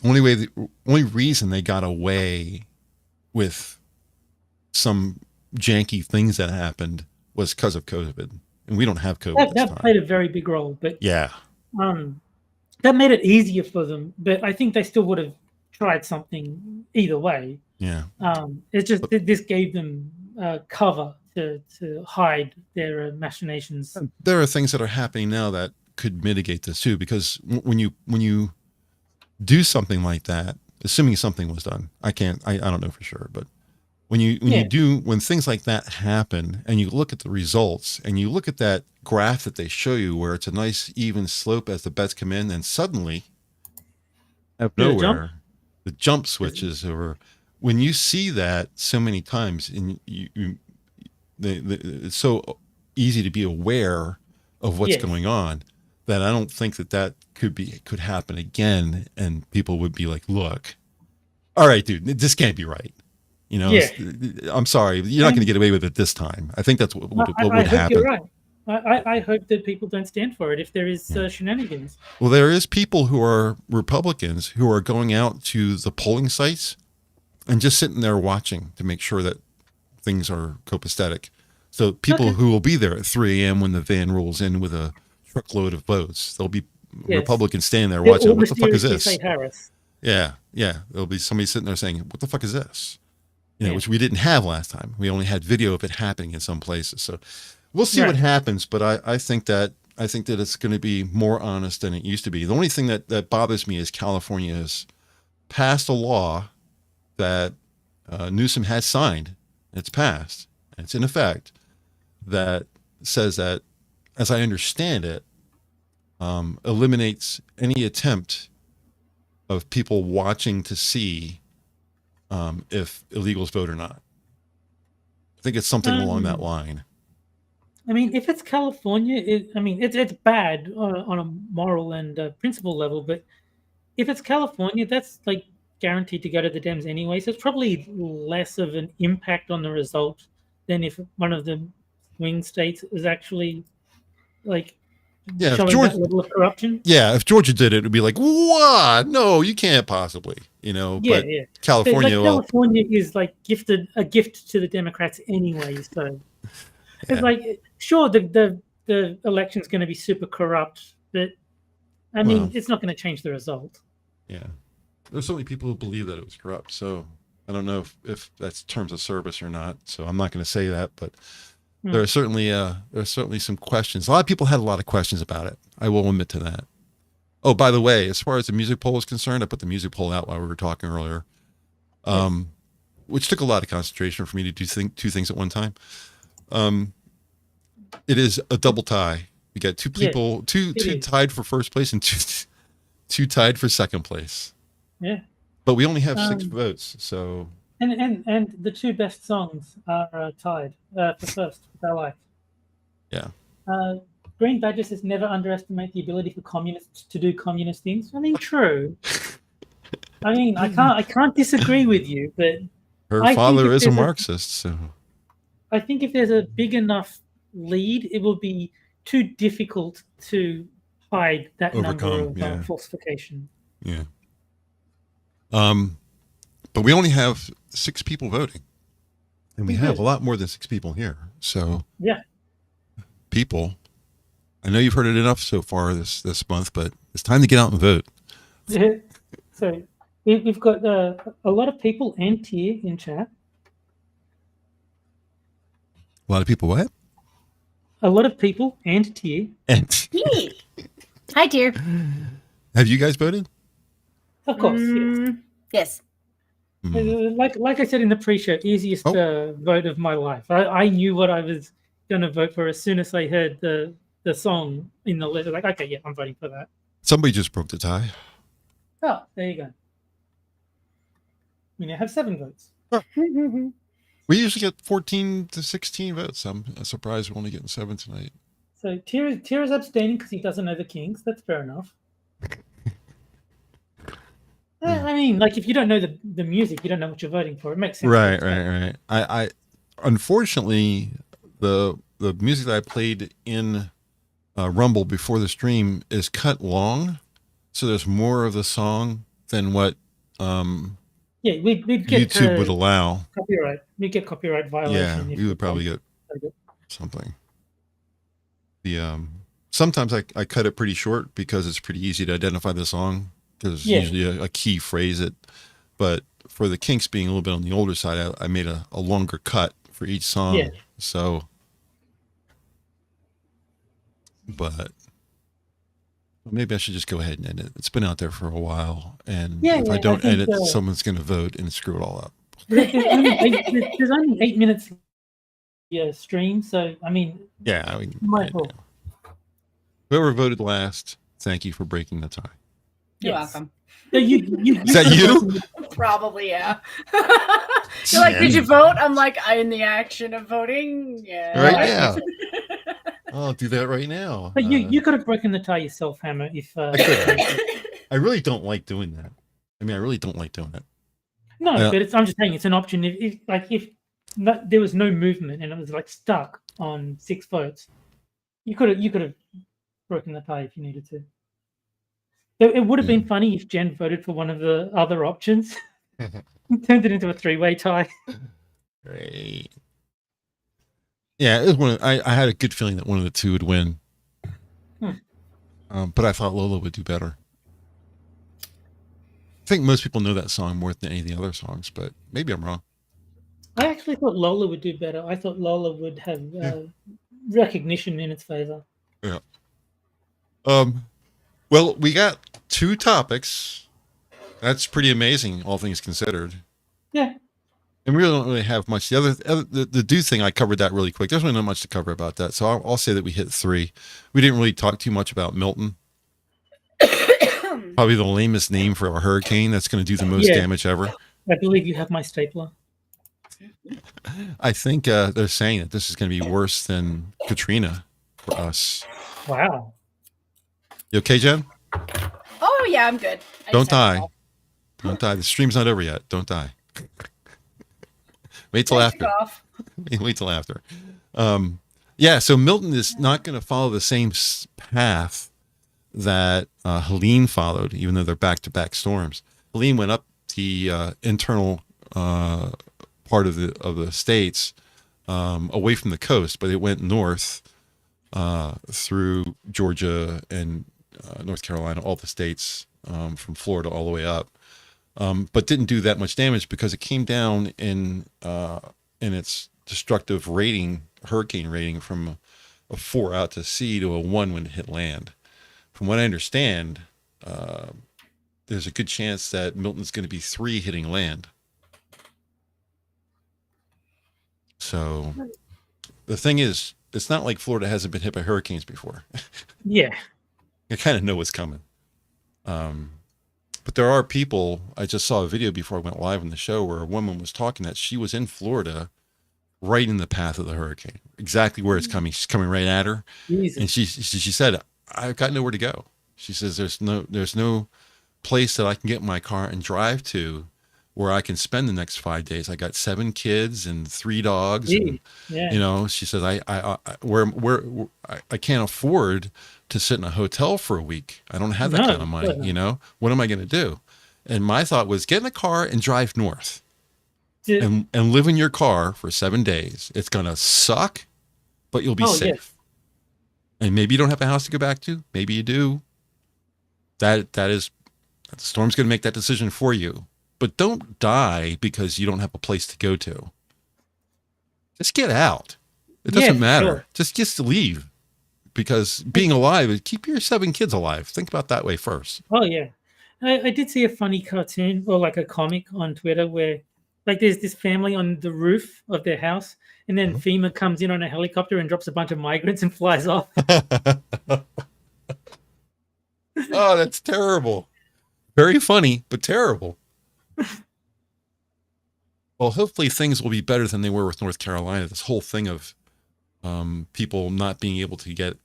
the only reason they got away with some janky things that happened was because of COVID, and we don't have COVID. That played a very big role, but that made it easier for them. But I think they still would have tried something either way. Yeah, it's just this gave them cover to hide their machinations. There are things that are happening now that could mitigate this too, because when you do something like that, assuming something was done, I don't know for sure, but when things like that happen and you look at the results and you look at that graph that they show you where it's a nice even slope as the bets come in, and suddenly out of nowhere the jump switches over. When you see that so many times, and it's so easy to be aware of what's going on, that I don't think that could happen again, and people would be like, "Look, all right, dude, this can't be right." You know, I'm sorry, you're not going to get away with it this time. I think that's what would happen. You're right. I hope that people don't stand for it if there is shenanigans. Well, there is people who are Republicans who are going out to the polling sites and just sitting there watching to make sure that things are copacetic. So people who will be there at 3 a.m. when the van rolls in with a truckload of votes, there'll be Republicans standing there watching. What the fuck is this? Yeah. There'll be somebody sitting there saying, "What the fuck is this?" You know, which we didn't have last time. We only had video of it happening in some places. So we'll see what happens. But I think that it's going to be more honest than it used to be. The only thing that bothers me is California has passed a law that Newsom has signed. It's passed. It's in effect, that says that, as I understand it, eliminates any attempt of people watching to see if illegals vote or not. I think it's something along that line. I mean, if it's California, it's bad on a moral and principle level, but if it's California, that's like guaranteed to go to the Dems anyway, so it's probably less of an impact on the result than if one of the swing states is actually like showing that level of corruption. Yeah, if Georgia did it, it would be like, what? No, you can't possibly, but California, California is like a gift to the Democrats anyway, so it's like, sure, the election's going to be super corrupt, but I mean, it's not going to change the result. Yeah. There's so many people who believe that it was corrupt, so I don't know if that's terms of service or not. So I'm not going to say that, but there are certainly some questions. A lot of people had a lot of questions about it. I will admit to that. Oh, by the way, as far as the music poll is concerned, I put the music poll out while we were talking earlier, which took a lot of concentration for me to do two things at one time. It is a double tie. We got two people, two tied for first place and two tied for second place. Yeah, but we only have 6 votes, so and the 2 best songs are tied for first with our life. Yeah. Green Badger says never underestimate the ability for communists to do communist things. I mean, true. I mean, I can't disagree with you, but her father is a Marxist, so I think if there's a big enough lead, it will be too difficult to hide that number of falsification. Yeah. But we only have 6 people voting, and we have a lot more than 6 people here. So people, I know you've heard it enough so far this month, but it's time to get out and vote. Yeah. So we've got a lot of people and Tier in chat. A lot of people what? A lot of people and Tier. And hi, Tier. Have you guys voted? Of course, yes. Like I said in the pre-show, easiest vote of my life. I knew what I was going to vote for as soon as I heard the song in the letter. Like, okay, yeah, I'm voting for that. Somebody just broke the tie. Oh, there you go. We now have 7 votes. We usually get 14 to 16 votes. I'm surprised we're only getting 7 tonight. So Tier is abstaining because he doesn't know the Kings. That's fair enough. I mean, like, if you don't know the music, you don't know what you're voting for. It makes sense. Right. I unfortunately, the music that I played in Rumble before the stream is cut long, so there's more of the song than what we'd get YouTube would allow. Copyright. We'd get copyright violation. Yeah, we would probably get something. The sometimes I cut it pretty short because it's pretty easy to identify the song. There's usually a key phrase but for the Kinks being a little bit on the older side, I made a longer cut for each song. Yeah. So, but maybe I should just go ahead and edit. It's been out there for a while, and if I don't edit, someone's going to vote and screw it all up. There's only 8 minutes stream, so I mean, whoever voted last, thank you for breaking the tie. You're welcome. So is that you? Probably, yeah. You're like, did you vote? I'm like, I'm in the action of voting. Yeah. Right now. I'll do that right now. But you could have broken the tie yourself, Hammer. If I really don't like doing that. I mean, I really don't like doing it. No, but I'm just saying it's an option. If there was no movement and it was like stuck on 6 votes, you could have broken the tie if you needed to. It would have been funny if Jen voted for one of the other options and turned it into a 3-way tie. Great. Yeah, it was I had a good feeling that one of the two would win. But I thought Lola would do better. I think most people know that song more than any of the other songs, but maybe I'm wrong. I actually thought Lola would do better. I thought Lola would have recognition in its favor. Yeah. Well, we got 2 topics. That's pretty amazing, all things considered. Yeah. And we don't really have much. The do thing, I covered that really quick. There's really not much to cover about that. So I'll say that we hit 3. We didn't really talk too much about Milton. Probably the lamest name for a hurricane that's going to do the most damage ever. I believe you have my stapler. I think they're saying that this is going to be worse than Katrina for us. Wow. You okay, Jen? Oh, yeah, I'm good. Don't die. Don't die. The stream's not over yet. Don't die. Wait till after. Wait till after. Yeah, so Milton is not going to follow the same path that Helene followed, even though they're back-to-back storms. Helene went up the internal part of the states away from the coast, but it went north through Georgia and North Carolina, all the states from Florida all the way up, but didn't do that much damage because it came down in its destructive rating, hurricane rating, from a 4 out to sea to a 1 when it hit land. From what I understand, there's a good chance that Milton's going to be 3 hitting land. So the thing is, it's not like Florida hasn't been hit by hurricanes before. Yeah. I kind of know what's coming. But there are people, I just saw a video before I went live on the show where a woman was talking that she was in Florida right in the path of the hurricane, exactly where it's coming. She's coming right at her. Jesus. And she said, I've got nowhere to go. She says, there's no place that I can get in my car and drive to where I can spend the next 5 days. I got 7 kids and 3 dogs. And, you know, she says, I can't afford to sit in a hotel for a week. I don't have that kind of money. You know, what am I going to do? And my thought was, get in a car and drive north and live in your car for 7 days. It's going to suck, but you'll be safe. And maybe you don't have a house to go back to. Maybe you do. The storm's going to make that decision for you. But don't die because you don't have a place to go to. Just get out. It doesn't matter. Sure. Just leave. Because being alive, keep your 7 kids alive. Think about that way first. Oh, yeah. I did see a funny cartoon or like a comic on Twitter where Like there's this family on the roof of their house, and then FEMA comes in on a helicopter and drops a bunch of migrants and flies off. Oh, that's terrible. Very funny, but terrible. Well, hopefully things will be better than they were with North Carolina. This whole thing of people not being able to get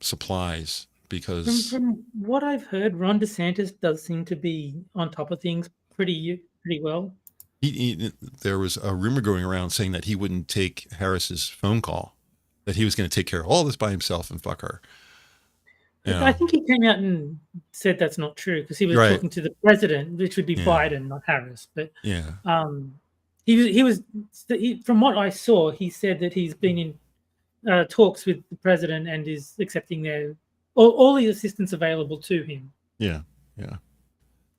supplies because from what I've heard, Ron DeSantis does seem to be on top of things pretty well. There was a rumor going around saying that he wouldn't take Harris's phone call, that he was going to take care of all this by himself and fuck her. I think he came out and said that's not true because he was talking to the president, which would be Biden, not Harris. But from what I saw, he said that he's been in talks with the president and is accepting all the assistance available to him. Yeah.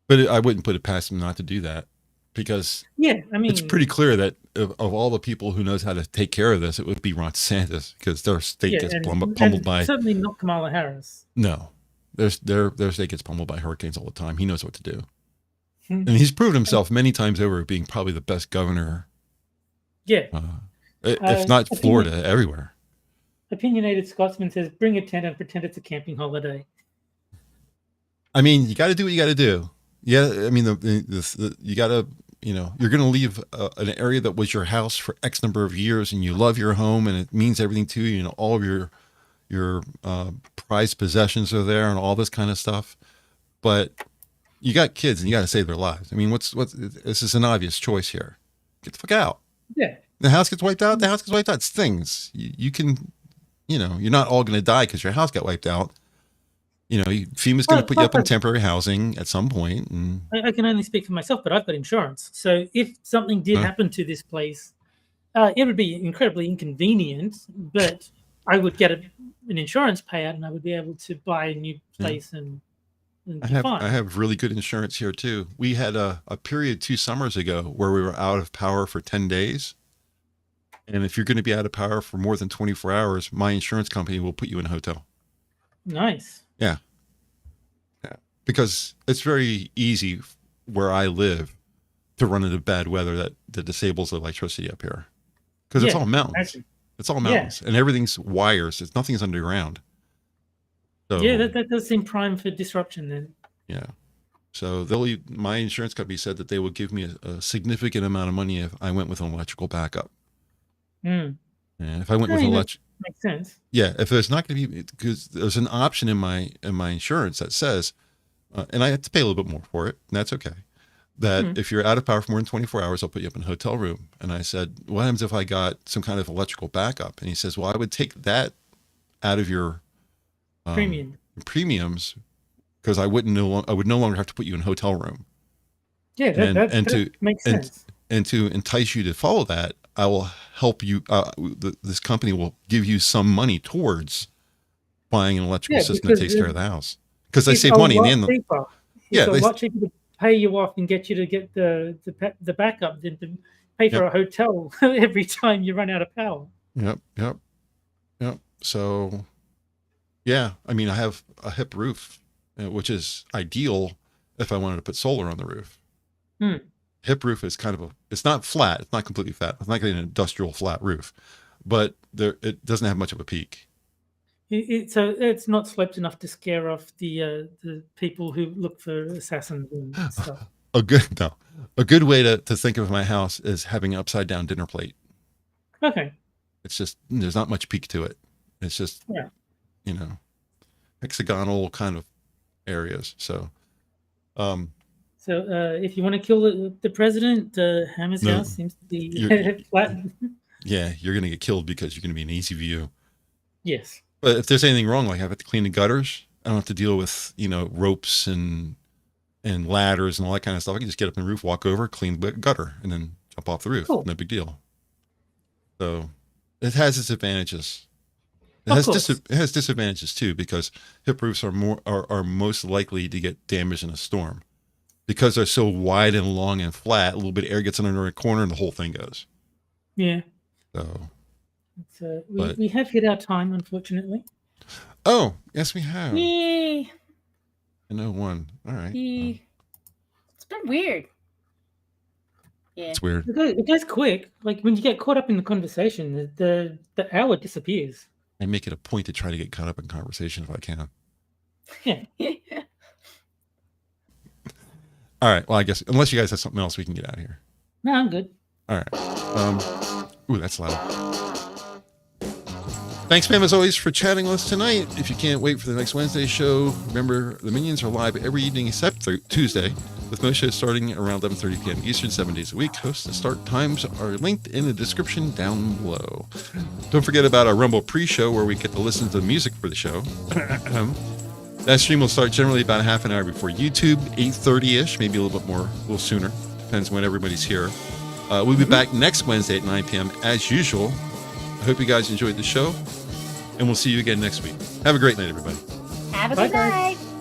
But I wouldn't put it past him not to do that because it's pretty clear that of all the people who knows how to take care of this, it would be Ron DeSantis because their state gets pummeled by. Certainly not Kamala Harris. No, their state gets pummeled by hurricanes all the time. He knows what to do. And he's proven himself many times over being probably the best governor. Yeah. If not Florida, everywhere. Opinionated Scotsman says, bring a tent and pretend it's a camping holiday. I mean, you got to do what you got to do. Yeah. I mean, you got to, you're going to leave an area that was your house for X number of years and you love your home and it means everything to you. All of your prized possessions are there and all this kind of stuff. But you got kids and you got to save their lives. I mean, this is an obvious choice here. Get the fuck out. Yeah. The house gets wiped out. The house gets wiped out. It's things. You can, you're not all going to die because your house got wiped out. FEMA's going to put you up in temporary housing at some point. And I can only speak for myself, but I've got insurance. So if something did happen to this place, it would be incredibly inconvenient, but I would get an insurance payout and I would be able to buy a new place and I have really good insurance here too. We had a period 2 summers ago where we were out of power for 10 days. And if you're going to be out of power for more than 24 hours, my insurance company will put you in a hotel. Nice. Yeah. Because it's very easy where I live to run into bad weather that disables the electricity up here. Because it's all mountains. Actually. It's all mountains and everything's wires. Nothing's underground. So, that does seem prime for disruption then. Yeah. So my insurance company said that they would give me a significant amount of money if I went with an electrical backup. And if I went with electric, makes sense. Yeah, if there's not going to be, because there's an option in my insurance that says, and I have to pay a little bit more for it, and that's okay. That if you're out of power for more than 24 hours, I'll put you up in a hotel room. And I said, what happens if I got some kind of electrical backup? And he says, well, I would take that out of your premiums because I would no longer have to put you in a hotel room. Yeah, that makes sense. And to entice you to follow that, I will help you. This company will give you some money towards buying an electrical system that takes care of the house because they save money in the end. It's a lot cheaper to pay you off and get you to get the backup than to pay for a hotel every time you run out of power. Yep. So, yeah, I mean, I have a hip roof, which is ideal if I wanted to put solar on the roof. Hip roof is kind of it's not flat. It's not completely flat. It's not like an industrial flat roof, but it doesn't have much of a peak. So it's not sloped enough to scare off the people who look for assassins and stuff. A good way to think of my house is having an upside down dinner plate. Okay. It's just, there's not much peak to it. It's just, hexagonal kind of areas. So, if you want to kill the president, Hammer's house seems to be flat. Yeah, you're going to get killed because you're going to be an easy view. Yes. But if there's anything wrong, like I have to clean the gutters, I don't have to deal with, ropes and ladders and all that kind of stuff. I can just get up on the roof, walk over, clean the gutter, and then jump off the roof. Cool. No big deal. So it has its advantages. It has disadvantages too, because hip roofs are most likely to get damaged in a storm. Because they're so wide and long and flat, a little bit of air gets under a corner and the whole thing goes. Yeah. So we have hit our time, unfortunately. Oh, yes, we have. Yay. I know one. All right. It's been weird. Yeah. It's weird. It goes quick. Like when you get caught up in the conversation, the hour disappears. I make it a point to try to get caught up in conversation if I can. Yeah. All right. Well, I guess unless you guys have something else, we can get out of here. No, I'm good. All right. Ooh, that's loud. Thanks, Pam, as always, for chatting with us tonight. If you can't wait for the next Wednesday show, remember the Minions are live every evening except Tuesday, with most shows starting around 11:30 p.m. Eastern, 7 days a week. Hosts and start times are linked in the description down below. Don't forget about our Rumble pre-show where we get to listen to the music for the show. That stream will start generally about a half an hour before YouTube, 8:30-ish, maybe a little bit more, a little sooner. Depends when everybody's here. We'll be back next Wednesday at 9 p.m. as usual. I hope you guys enjoyed the show, and we'll see you again next week. Have a great night, everybody. Have a Bye, good guys. night.